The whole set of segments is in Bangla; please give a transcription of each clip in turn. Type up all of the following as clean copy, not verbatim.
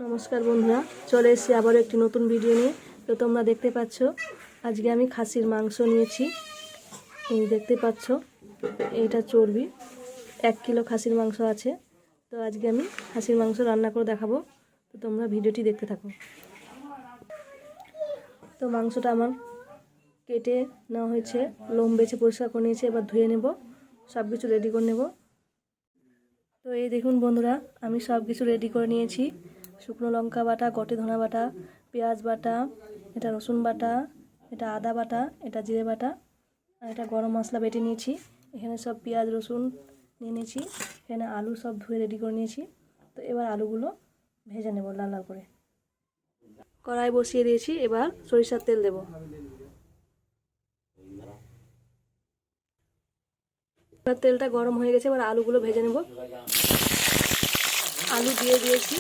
নমস্কার বন্ধুরা, চলে এসেছি আবারও একটি নতুন ভিডিও নিয়ে। তো তোমরা দেখতে পাচ্ছ আজকে আমি খাসির মাংস নিয়েছি। এই দেখতে পাচ্ছ এইটা চর্বি, 1 কিলো খাসির মাংস আছে। তো আজকে আমি খাসির মাংস রান্না করে দেখাবো। তো তোমরা ভিডিওটি দেখতে থাকো। তো মাংসটা আমার কেটে নেওয়া হয়েছে, লোম বেছে পরিষ্কার করে নিয়েছি। এবার ধুয়ে নেব, সব কিছু রেডি করে নেব। তো এই দেখুন বন্ধুরা, আমি সব কিছু রেডি করে নিয়েছি। শুকনো লঙ্কা বাটা, গটে ধনা বাটা, পেঁয়াজ বাটা, এটা রসুন বাটা, এটা আদা বাটা, এটা জিরে বাটা, আর এটা গরম মশলা বেটে নিয়েছি। এখানে সব পেঁয়াজ রসুন নিয়ে নিয়েছি। এখানে আলু সব ধুয়ে রেডি করে নিয়েছি। তো এবার আলুগুলো ভেজে নেব লাল লাল করে। কড়াই বসিয়ে দিয়েছি, এবার সরিষার তেল দেব। এবার তেলটা গরম হয়ে গেছে, এবার আলুগুলো ভেজে নেব। আলু দিয়ে দিয়েছি,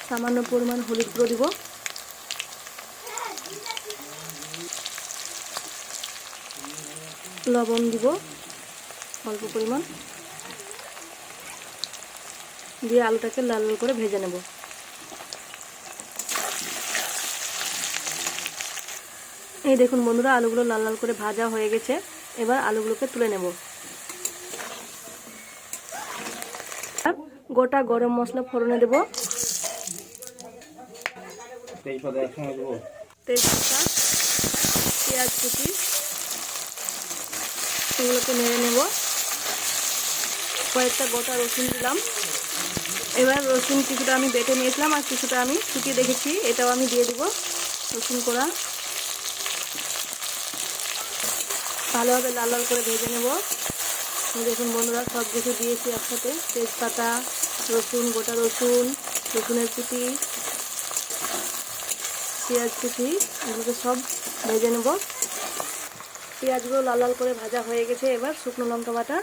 সামান্য পরিমাণ হলুদ গুঁড়ো দিব, লবণ দিব অল্প পরিমাণ, দিয়ে আলুটাকে লাল লাল করে ভেজে নেব। এই দেখুন বন্ধুরা, আলুগুলো লাল লাল করে ভাজা হয়ে গেছে। এবার আলুগুলোকে তুলে নেব। গোটা গরম মশলা ফোড়নে দেব, তেজপাতা, পেঁয়াজ কুচি, এগুলোকে নেড়ে নেব। কয়েকটা গোটা রসুন দিলাম। এবার রসুন কিছুটা আমি বেটে নিয়েছিলাম আর কিছুটা আমি শুকিয়ে রেখেছি, এটাও আমি দিয়ে দিব। রসুন কোড়া ভালোভাবে লাল লাল করে ভেজে নেব। দেখুন বন্ধুরা, সব কিছু দিয়েছি একসাথে, তেজপাতা, রসুন, গোটা রসুন, রসুনের কুচি, পেঁয়াজ কুচি, এগুলোকে সব ভেজে নেব। পেঁয়াজগুলো লাল লাল করে ভাজা হয়ে গেছে। এবার শুকনো লঙ্কা বাটা,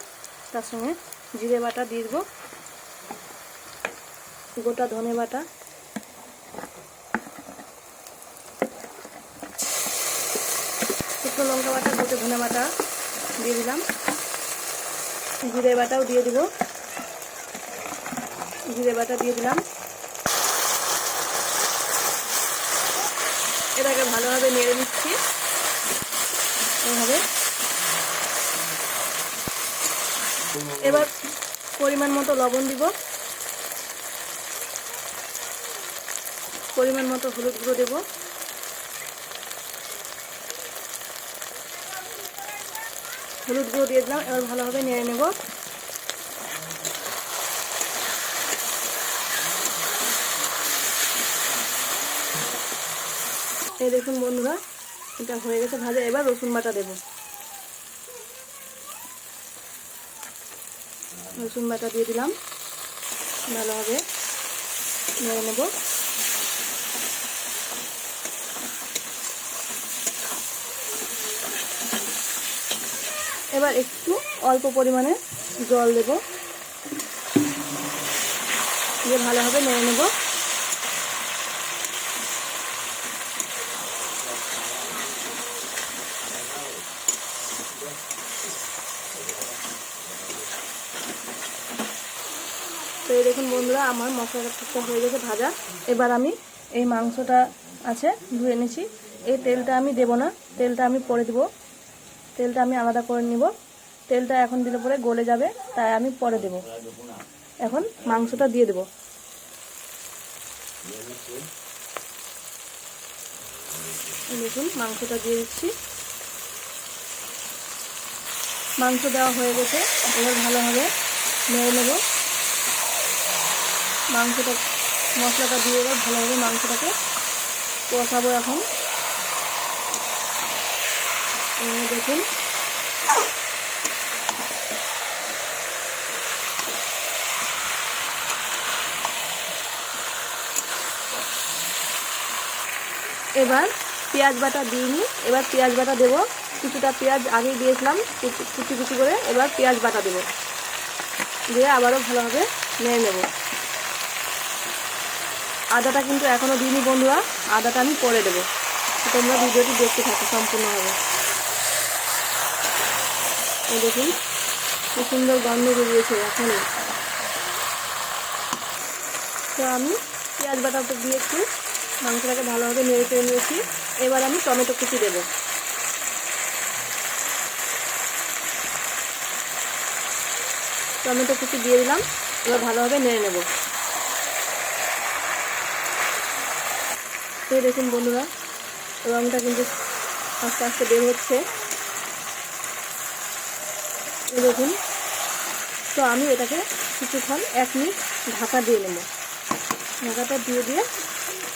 তার সঙ্গে জিরে বাটা দিয়ে দেবো, গোটা ধনে বাটা, শুকনো লঙ্কা বাটা, গোটা ধনে বাটা দিয়ে দিলাম, জিরে বাটাও দিয়ে দিব, জিরে বাটা দিয়ে দিলাম। এটাকে ভালোভাবে নেড়ে নিচ্ছি এভাবে। এবার পরিমাণ মতো লবণ দিব, পরিমাণ মতো হলুদ গুঁড়ো দেব, হলুদ গুঁড়ো দিয়ে দিলাম। এবার ভালোভাবে নেড়ে নেব। এই দেখুন বন্ধুরা, এটা হয়ে গেছে ভাজা। এবার রসুন বাটা দেব, রসুন বাটা দিয়ে দিলাম, ভালোভাবে নেড়ে নেব। এবার একটু অল্প পরিমাণে জল দেব, দিয়ে ভালোভাবে নেড়ে নেব। তো এই দেখুন বন্ধুরা, আমার মশলাটা হয়ে গেছে ভাজা। এবার আমি এই মাংসটা আছে ধুয়ে এনেছি, এই তেলটা আমি দেব না, তেলটা আমি পরে দেব। তেলটা আমি আলাদা করে নিব। তেলটা এখন দিলে পরে গলে যাবে, তাই আমি পরে দেব। এখন মাংসটা দিয়ে দেব। দেখুন মাংসটা দিয়ে দিচ্ছি। মাংস দেওয়া হয়ে গেছে, এবার ভালোভাবে নেড়ে নেব। মাংসটা মশলাটা দিয়ে এবার ভালোভাবে মাংসটাকে কষাবো। এখন দেখুন এবার পেঁয়াজ বাটা দিইনি, এবার পেঁয়াজ বাটা দেব। কিছুটা পেঁয়াজ আগেই দিয়েছিলাম কুচি কুচি করে, এবার পেঁয়াজ বাটা দেব, দিয়ে আবারও ভালোভাবে নেড়ে নেব। আদাটা কিন্তু এখনও দিইনি বন্ধুরা, আদাটা আমি পরে দেবো। তোমরা ভিডিওটি দেখতে থাকো সম্পূর্ণভাবে। এই দেখুন কি সুন্দর গন্ধ বেরিয়েছে এখনই। তো আমি পেঁয়াজ বাটাটা দিয়ে একটু মাংসটাকে ভালোভাবে নেড়ে চেড়ে নিয়েছি। এবার আমি টমেটো কুচি দেবো। টমেটো কুচি দিয়ে দিলাম। এবার ভালোভাবে নেড়ে নেব। তো দেখুন বন্ধুরা, রঙটা কিন্তু আস্তে আস্তে বের হচ্ছে, দেখুন। তো আমি এটাকে কিছুক্ষণ 1 মিনিট ঢাকা দিয়ে নেব। ঢাকাটা দিয়ে দিয়ে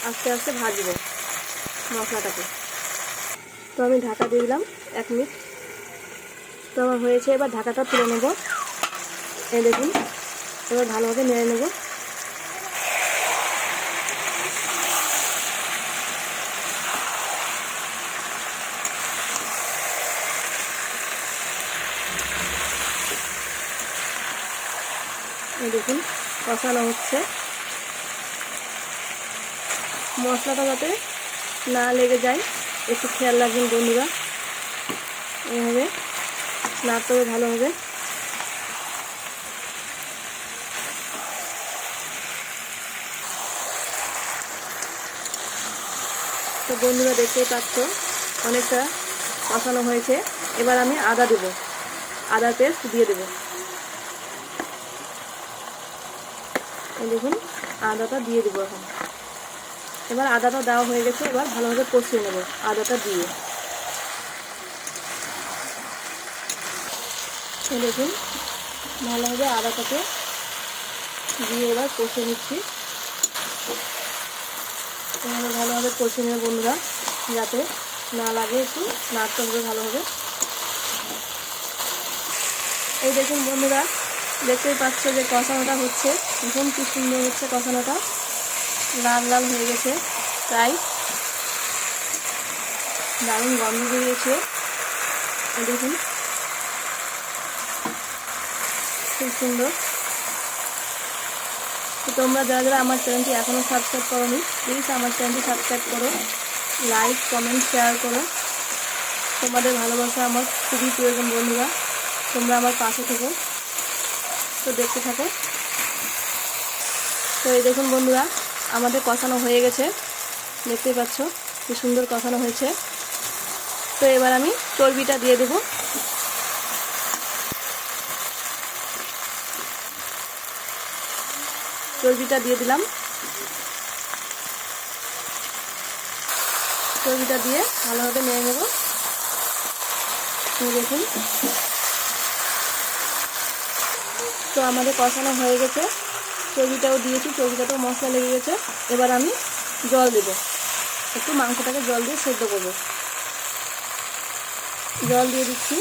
আস্তে আস্তে ভাজবো মশলাটাকে। তো আমি ঢাকা দিয়ে দিলাম 1 মিনিট। তো আমার হয়েছে, এবার ঢাকাটা তুলে নেব। এই দেখুন, এবার ভালোভাবে নেড়ে নেব। এই দেখুন কষানো হচ্ছে। মশলাটা যাতে না লেগে যায় একটু খেয়াল রাখবেন বন্ধুরা। এইভাবে নাড়তে হবে ভালোভাবে। তো বন্ধুরা দেখতেই পাচ্ছ অনেকটা কষানো হয়েছে। এবার আমি আদা দেব, আদার পেস্ট দিয়ে দেব। এই দেখুন আদাটা দিয়ে দেবো এখন। এবার আদাটা দেওয়া হয়ে গেছে। এবার ভালোভাবে কষিয়ে নেব আদাটা দিয়ে। দেখুন ভালোভাবে আদাটাকে দিয়ে এবার কষিয়ে নিচ্ছি। ভালোভাবে কষিয়ে নেব বন্ধুরা, যাতে না লাগে, একটু নাড়তে হবে ভালোভাবে। এই দেখুন বন্ধুরা, দেখতেই পাচ্ছ যে কষানোটা হচ্ছে। দেখুন কি সুন্দর হচ্ছে কষানোটা, লাল লাল হয়ে গেছে, প্রায় দারুণ গন্ধ বেরিয়েছে। দেখুন খুব সুন্দর। তো তোমরা যারা যারা আমার চ্যানেলটি এখনও সাবস্ক্রাইব করোনি, প্লিজ আমার চ্যানেলটি সাবস্ক্রাইব করো, লাইক কমেন্ট শেয়ার করো। তোমাদের ভালোবাসা আমার খুবই প্রয়োজন বন্ধুরা। তোমরা আমার পাশে থেকো। তো দেখতে থাকো। তো এই দেখুন বন্ধুরা, আমাদের কষানো হয়ে গেছে। দেখতেই পাচ্ছ কি সুন্দর কষানো হয়েছে। তো এবার আমি চর্বিটা দিয়ে দেব। চর্বিটা দিয়ে দিলাম। চর্বিটা দিয়ে ভালোভাবে নেড়ে নেব। দেখুন তো আমাদের কষানো হয়ে গেছে। চর্বিটাও দিয়েছি, চর্বিটাতেও মশলা লেগে গেছে। এবার আমি জল দেব, একটু মাংসটাকে জল দিয়ে সেদ্ধ করব। জল দিয়ে দিচ্ছি।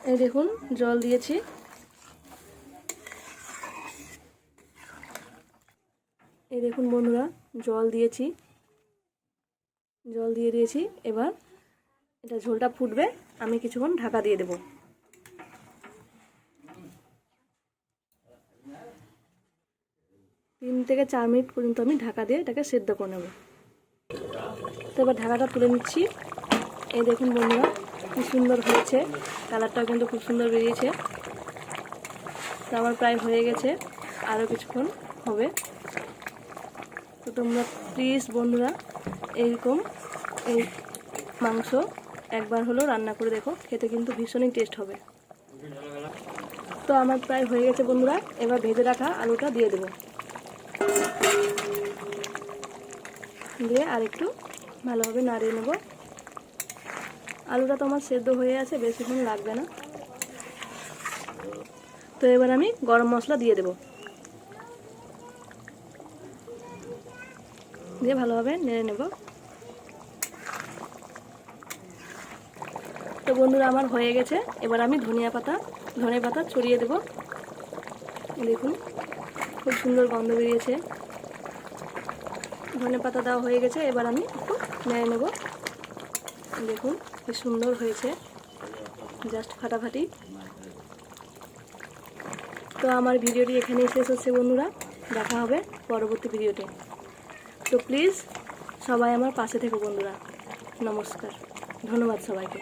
এই দেখুন জল দিয়েছি। এই দেখুন বন্ধুরা, জল দিয়েছি, জল দিয়ে দিয়েছি। এবার এটা ঝোলটা ফুটবে, আমি কিছুক্ষণ ঢাকা দিয়ে দেব। 3 থেকে 4 মিনিট পর্যন্ত আমি ঢাকা দিয়ে এটাকে সেদ্ধ করে নেব। তো এবার ঢাকাটা তুলে নিচ্ছি। এই দেখুন বন্ধুরা কি সুন্দর হয়েছে, কালারটাও কিন্তু খুব সুন্দর বেরিয়েছে। তো আমার প্রায় হয়ে গেছে, আরও কিছুক্ষণ হবে। তো তোমরা প্লিজ বন্ধুরা এইরকম এই মাংস একবার হলেও রান্না করে দেখো, খেতে কিন্তু ভীষণই টেস্ট হবে। তো আমার প্রায় হয়ে গেছে বন্ধুরা। এবার ভেজে রাখা আলুটা দিয়ে দেবো, দিয়ে আর একটু ভালোভাবে নাড়িয়ে নেব। আলুটা তো আমার সেদ্ধ হয়ে আছে, বেশিক্ষণ লাগবে না। তো এবার আমি গরম মশলা দিয়ে দেব, দিয়ে ভালোভাবে নেড়ে নেব। তো বন্ধুরা আমার হয়ে গেছে। এবার আমি ধনে পাতা ছড়িয়ে দেব। দেখুন খুব সুন্দর গন্ধ বেরিয়েছে। ধনে পাতা দেওয়া হয়ে গেছে। এবার আমি একটু নেড়ে নেব। দেখুন কি সুন্দর হয়েছে, জাস্ট ফাটাফাটি। তো আমার ভিডিওটি এখানেই শেষ হচ্ছে বন্ধুরা। দেখা হবে পরবর্তী ভিডিওতে। তো প্লিজ সবাই আমার পাশে থেকো বন্ধুরা। নমস্কার, ধন্যবাদ সবাইকে।